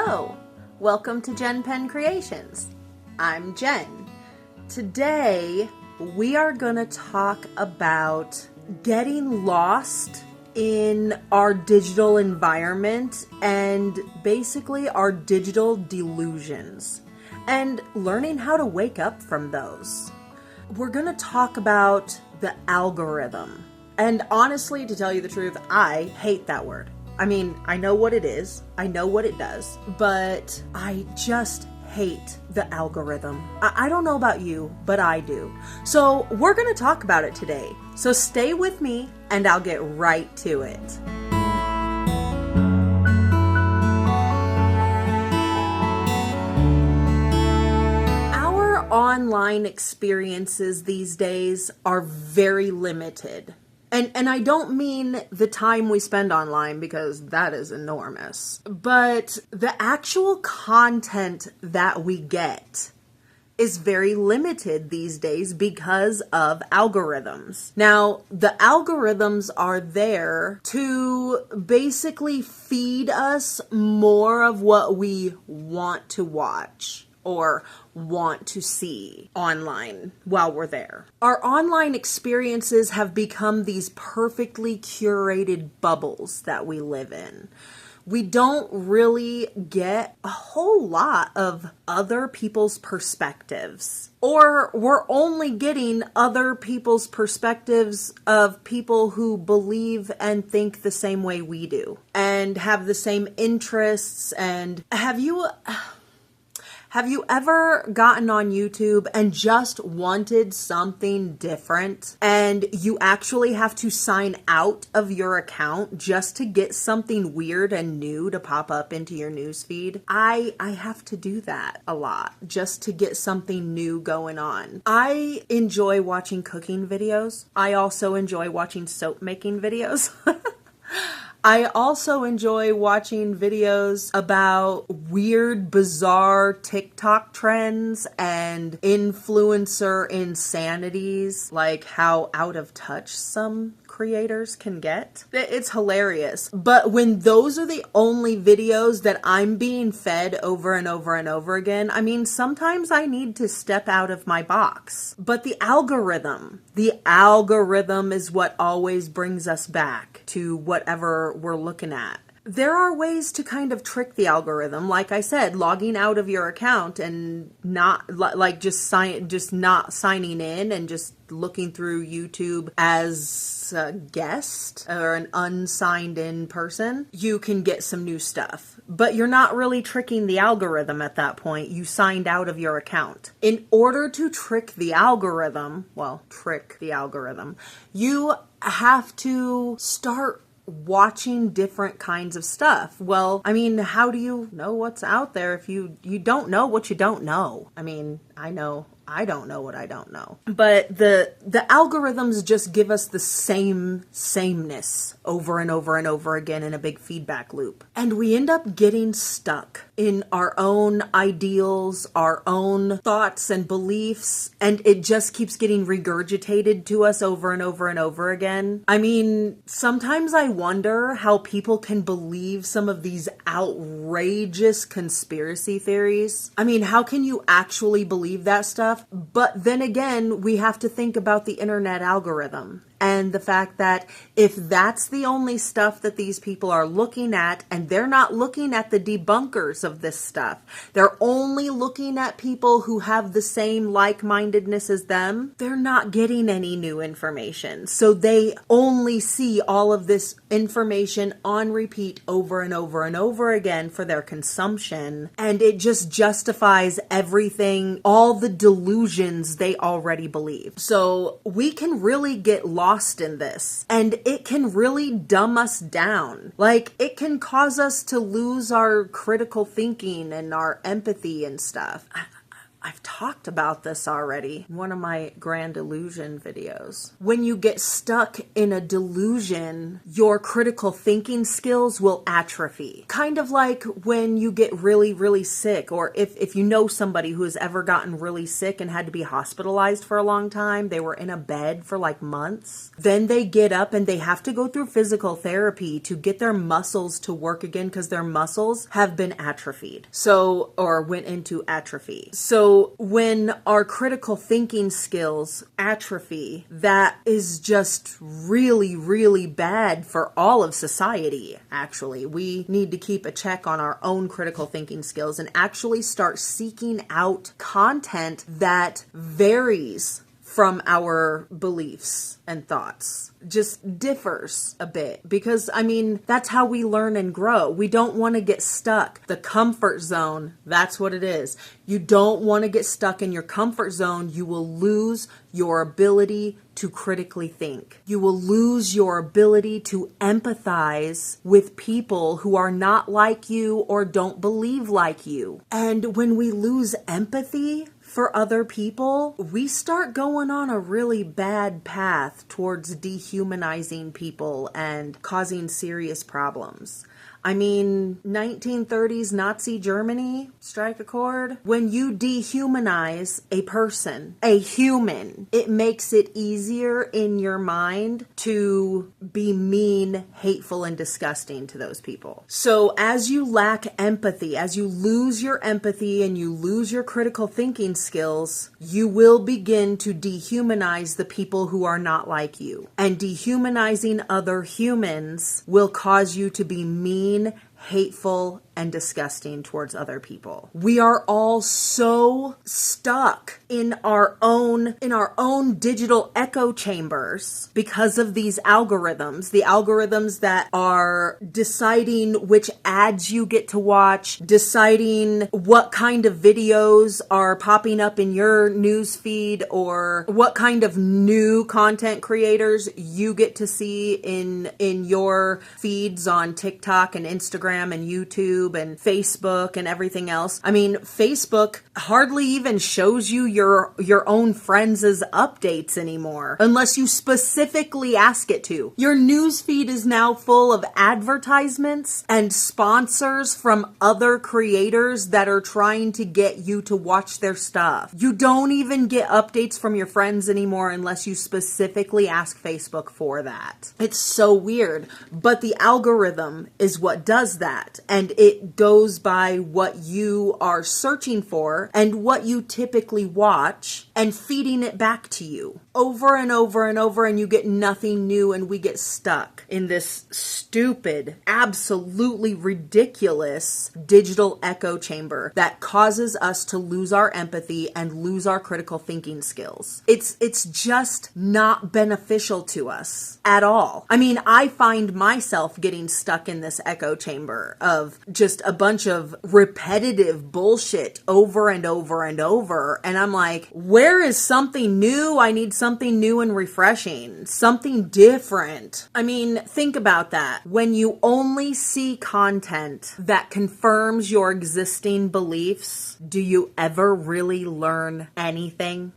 Hello, welcome to JenPenCreations. I'm Jen. Today, we are going to talk about getting lost in our digital environment and basically our digital delusions and learning how to wake up from those. We're going to talk about the algorithm. And honestly, to tell you the truth, I hate that word. I mean, I know what it is, I know what it does, but I just hate the algorithm. I don't know about you, but I do. So we're going to talk about it today. So stay with me and I'll get right to it. Our online experiences these days are very limited. And I don't mean the time we spend online, because that is enormous, but the actual content that we get is very limited these days because of algorithms. Now, the algorithms are there to basically feed us more of what we want to watch or want to see online while we're there. Our online experiences have become these perfectly curated bubbles that we live in. We don't really get a whole lot of other people's perspectives. Or we're only getting other people's perspectives of people who believe and think the same way we do and have the same interests. And have you ever gotten on YouTube and just wanted something different and you actually have to sign out of your account just to get something weird and new to pop up into your newsfeed? I have to do that a lot just to get something new going on. I enjoy watching cooking videos. I also enjoy watching soap making videos. I also enjoy watching videos about weird, bizarre TikTok trends and influencer insanities, like how out of touch some creators can get. It's hilarious. But when those are the only videos that I'm being fed over and over and over again, I mean, sometimes I need to step out of my box. But the algorithm is what always brings us back to whatever we're looking at. There are ways to kind of trick the algorithm. Like I said, logging out of your account and not not signing in and just looking through YouTube as a guest or an unsigned in person. You can get some new stuff, but you're not really tricking the algorithm at that point. You signed out of your account. In order to trick the algorithm, you have to start watching different kinds of stuff. Well, I mean, how do you know what's out there if you don't know what you don't know? I mean, I know I don't know what I don't know. But the algorithms just give us the sameness over and over and over again in a big feedback loop. And we end up getting stuck in our own ideals, our own thoughts and beliefs, and it just keeps getting regurgitated to us over and over and over again. I mean, sometimes I wonder how people can believe some of these outrageous conspiracy theories. I mean, how can you actually believe that stuff? But then again, we have to think about the internet algorithm and the fact that if that's the only stuff that these people are looking at, and they're not looking at the debunkers of this stuff, they're only looking at people who have the same like-mindedness as them, they're not getting any new information. So they only see all of this information on repeat over and over and over again for their consumption. And it just justifies everything, all the delusions they already believe. So we can really get lost in this, and it can really dumb us down. Like, it can cause us to lose our critical thinking and our empathy and stuff. I've talked about this already in one of my grand delusion videos. When you get stuck in a delusion, your critical thinking skills will atrophy. Kind of like when you get really, really sick, or if you know somebody who has ever gotten really sick and had to be hospitalized for a long time, they were in a bed for like months. Then they get up and they have to go through physical therapy to get their muscles to work again because their muscles have been atrophied. Or went into atrophy. So when our critical thinking skills atrophy, that is just really, really bad for all of society, actually. We need to keep a check on our own critical thinking skills and actually start seeking out content that varies from our beliefs and thoughts. Just differs a bit, because that's how we learn and grow. We don't want to get stuck. The comfort zone, that's what it is. You don't want to get stuck in your comfort zone. You will lose your ability to critically think. You will lose your ability to empathize with people who are not like you or don't believe like you. And when we lose empathy for other people, we start going on a really bad path towards dehumanizing people and causing serious problems. 1930s Nazi Germany, strike a chord. When you dehumanize a person, a human, it makes it easier in your mind to be mean, hateful, and disgusting to those people. So as you lack empathy, as you lose your empathy and you lose your critical thinking skills, you will begin to dehumanize the people who are not like you. And dehumanizing other humans will cause you to be mean, hateful, and disgusting towards other people. We are all so stuck in our own digital echo chambers because of these algorithms, the algorithms that are deciding which ads you get to watch, deciding what kind of videos are popping up in your news feed, or what kind of new content creators you get to see in your feeds on TikTok and Instagram and YouTube and Facebook and everything else. Facebook hardly even shows you your own friends' updates anymore, unless you specifically ask it to. Your news feed is now full of advertisements and sponsors from other creators that are trying to get you to watch their stuff. You don't even get updates from your friends anymore unless you specifically ask Facebook for that. It's so weird, but the algorithm is what does that, and it goes by what you are searching for and what you typically watch and feeding it back to you over and over and over, and you get nothing new, and we get stuck in this stupid, absolutely ridiculous digital echo chamber that causes us to lose our empathy and lose our critical thinking skills. It's just not beneficial to us at all. I find myself getting stuck in this echo chamber of just a bunch of repetitive bullshit over and over and over. And I'm like, where is something new? I need something new and refreshing, something different. Think about that. When you only see content that confirms your existing beliefs, do you ever really learn anything?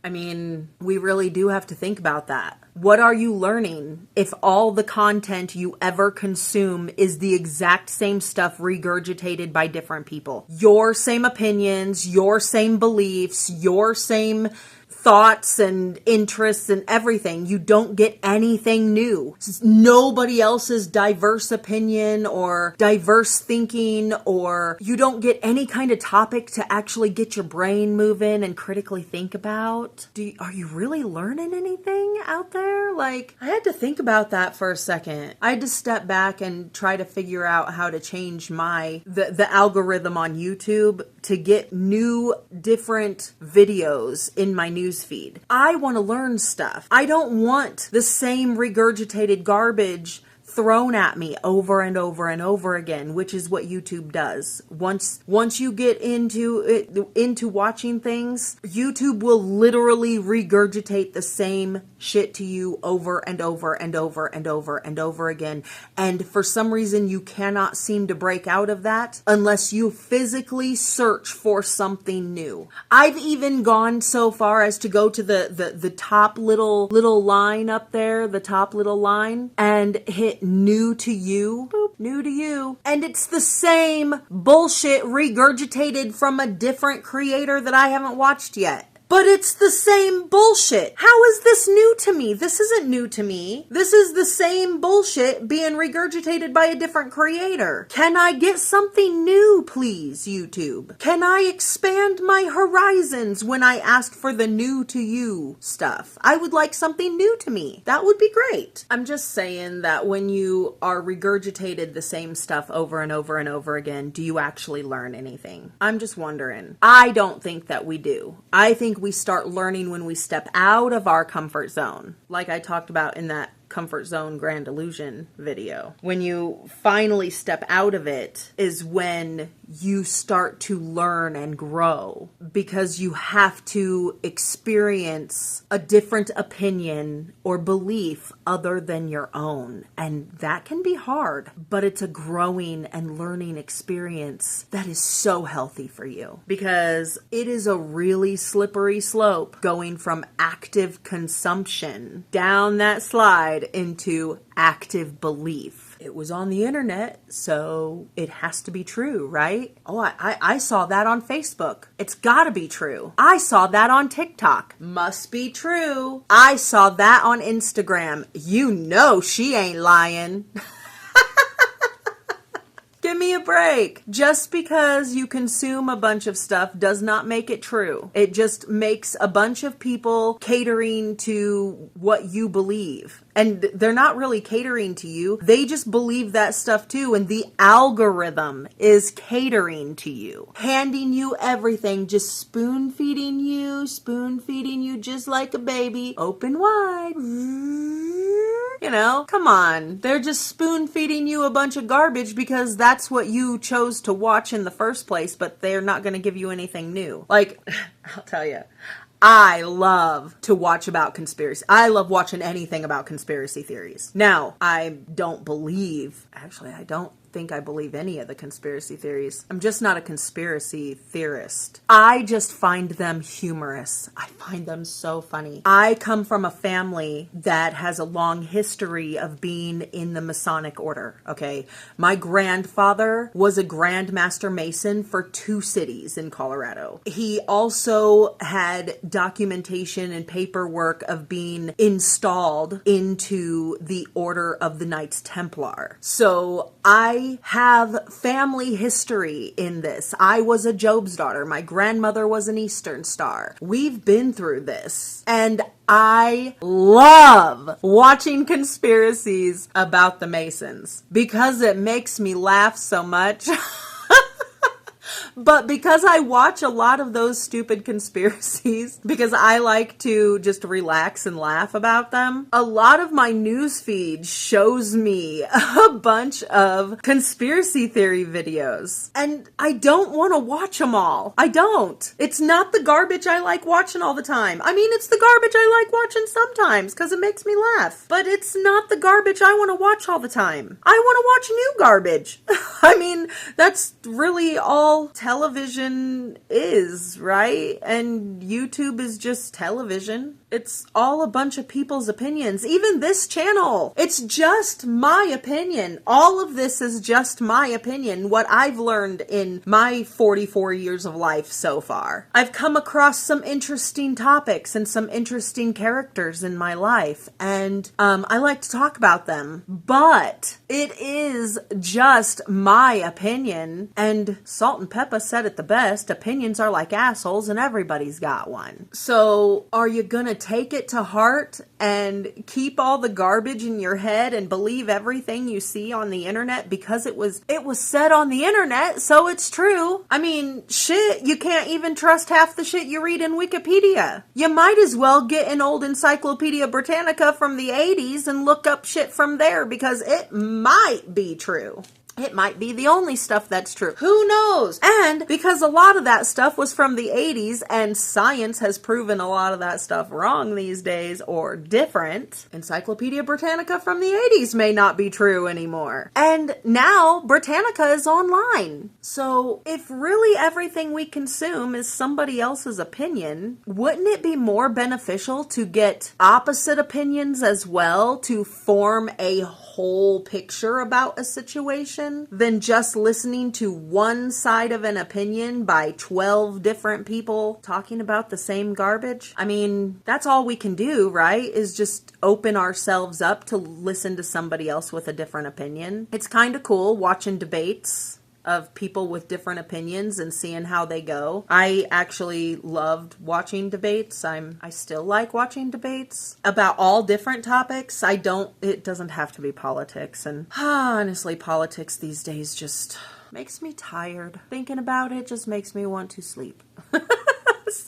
We really do have to think about that. What are you learning if all the content you ever consume is the exact same stuff regurgitated by different people? Your same opinions, your same beliefs, your same thoughts and interests and everything. You don't get anything new. Nobody else's diverse opinion or diverse thinking, or you don't get any kind of topic to actually get your brain moving and critically think about. Are you really learning anything out there? I had to think about that for a second. I had to step back and try to figure out how to change the algorithm on YouTube to get new, different videos in my newsfeed. I want to learn stuff. I don't want the same regurgitated garbage thrown at me over and over and over again, which is what YouTube does. Once you get into watching things, YouTube will literally regurgitate the same shit to you over and over and over and over and over again. And for some reason, you cannot seem to break out of that unless you physically search for something new. I've even gone so far as to go to the top little line up there, the top little line, and hit new to you. Boop, new to you. And it's the same bullshit regurgitated from a different creator that I haven't watched yet. But it's the same bullshit. How is this new to me? This isn't new to me. This is the same bullshit being regurgitated by a different creator. Can I get something new, please, YouTube? Can I expand my horizons when I ask for the new to you stuff? I would like something new to me. That would be great. I'm just saying that when you are regurgitated the same stuff over and over and over again, do you actually learn anything? I'm just wondering. I don't think that we do. I think we start learning when we step out of our comfort zone, like I talked about in that comfort zone grand delusion video. When you finally step out of it is when you start to learn and grow, because you have to experience a different opinion or belief other than your own. And that can be hard, but it's a growing and learning experience that is so healthy for you, because it is a really slippery slope going from active consumption down that slide into active belief. It was on the internet, so it has to be true, right? Oh, I saw that on Facebook. It's gotta be true. I saw that on TikTok. Must be true. I saw that on Instagram. You know she ain't lying. Give me a break. Just because you consume a bunch of stuff does not make it true. It just makes a bunch of people catering to what you believe. And they're not really catering to you. They just believe that stuff too. And the algorithm is catering to you, handing you everything, just spoon feeding you just like a baby. Open wide. You know, come on. They're just spoon feeding you a bunch of garbage because that's what you chose to watch in the first place, but they're not going to give you anything new. Like, I'll tell you, I love to watch about conspiracy. I love watching anything about conspiracy theories. Now, I don't think I believe any of the conspiracy theories. I'm just not a conspiracy theorist. I just find them humorous. I find them so funny. I come from a family that has a long history of being in the Masonic order, okay? My grandfather was a Grand Master Mason for 2 cities in Colorado. He also had documentation and paperwork of being installed into the Order of the Knights Templar. So I have family history in this. I was a Job's daughter. My grandmother was an Eastern Star. We've been through this. And I love watching conspiracies about the Masons because it makes me laugh so much. But because I watch a lot of those stupid conspiracies, because I like to just relax and laugh about them, a lot of my news feed shows me a bunch of conspiracy theory videos. And I don't want to watch them all. I don't. It's not the garbage I like watching all the time. I mean, it's the garbage I like watching sometimes because it makes me laugh. But it's not the garbage I want to watch all the time. I want to watch new garbage. I mean, that's really all television is, right? And YouTube is just television. It's all a bunch of people's opinions. Even this channel, it's just my opinion. All of this is just my opinion, what I've learned in my 44 years of life so far. I've come across some interesting topics and some interesting characters in my life, and I like to talk about them. But it is just my opinion, and Salt and Peppa said it the best: opinions are like assholes and everybody's got one. So are you gonna take it to heart and keep all the garbage in your head and believe everything you see on the internet because it was said on the internet, so it's true? I mean, shit, you can't even trust half the shit you read in Wikipedia. You might as well get an old Encyclopedia Britannica from the 80s and look up shit from there because it might be true. It might be the only stuff that's true. Who knows? And because a lot of that stuff was from the 80s and science has proven a lot of that stuff wrong these days or different, Encyclopedia Britannica from the 80s may not be true anymore. And now Britannica is online. So if really everything we consume is somebody else's opinion, wouldn't it be more beneficial to get opposite opinions as well to form a whole picture about a situation than just listening to one side of an opinion by 12 different people talking about the same garbage? I mean, that's all we can do, right? Is just open ourselves up to listen to somebody else with a different opinion. It's kind of cool watching debates of people with different opinions and seeing how they go. I actually loved watching debates. I still like watching debates about all different topics. It doesn't have to be politics. And honestly, politics these days just makes me tired. Thinking about it just makes me want to sleep.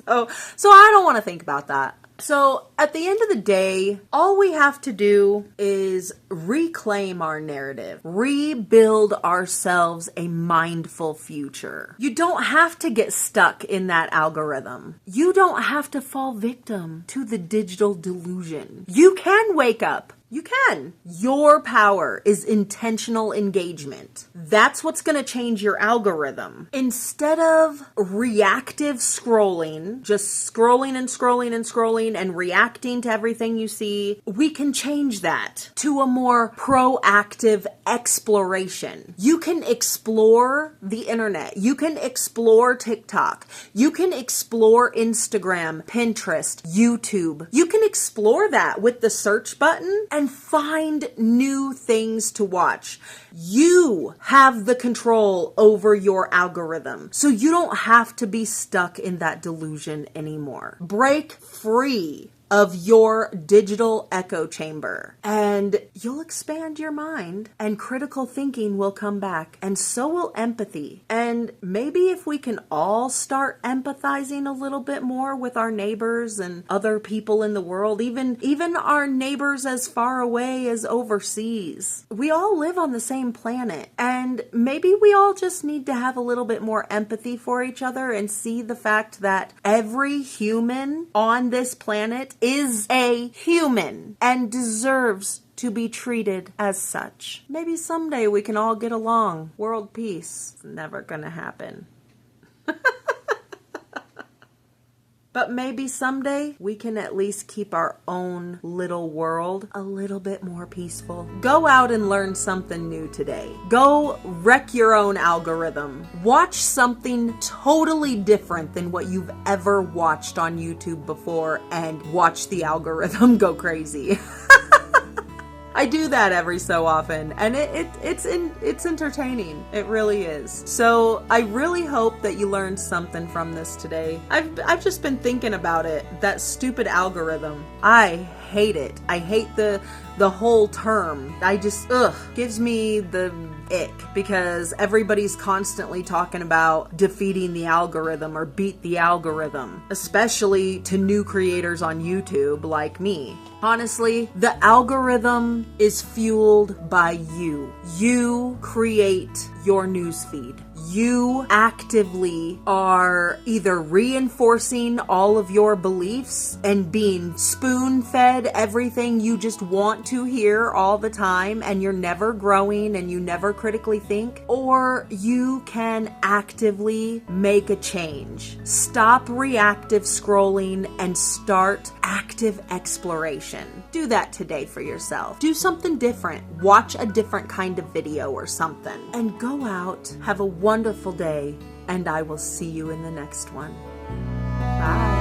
So I don't want to think about that. So at the end of the day, all we have to do is reclaim our narrative, rebuild ourselves a mindful future. You don't have to get stuck in that algorithm. You don't have to fall victim to the digital delusion. You can wake up. You can. Your power is intentional engagement. That's what's going to change your algorithm. Instead of reactive scrolling, just scrolling and scrolling and scrolling and reacting to everything you see, we can change that to a more proactive exploration. You can explore the internet. You can explore TikTok. You can explore Instagram, Pinterest, YouTube. You can explore that with the search button and find new things to watch. You have the control over your algorithm, so you don't have to be stuck in that delusion anymore. Break free of your digital echo chamber, and you'll expand your mind, and critical thinking will come back, and so will empathy. And maybe if we can all start empathizing a little bit more with our neighbors and other people in the world, even our neighbors as far away as overseas. We all live on the same planet, and maybe we all just need to have a little bit more empathy for each other and see the fact that every human on this planet is a human and deserves to be treated as such. Maybe someday we can all get along. World peace. It's never gonna happen. But maybe someday we can at least keep our own little world a little bit more peaceful. Go out and learn something new today. Go wreck your own algorithm. Watch something totally different than what you've ever watched on YouTube before and watch the algorithm go crazy. I do that every so often, and it's entertaining. It really is. So I really hope that you learned something from this today. I've just been thinking about it. That stupid algorithm. I hate it. I hate the whole term. Gives me the ick, because everybody's constantly talking about defeating the algorithm or beat the algorithm, especially to new creators on YouTube like me. Honestly, the algorithm is fueled by you. You create your newsfeed. You actively are either reinforcing all of your beliefs and being spoon-fed everything you just want to hear all the time, and you're never growing and you never critically think, or you can actively make a change. Stop reactive scrolling and start active exploration. Do that today for yourself. Do something different. Watch a different kind of video or something. And go out, have a wonderful day, and I will see you in the next one. Bye.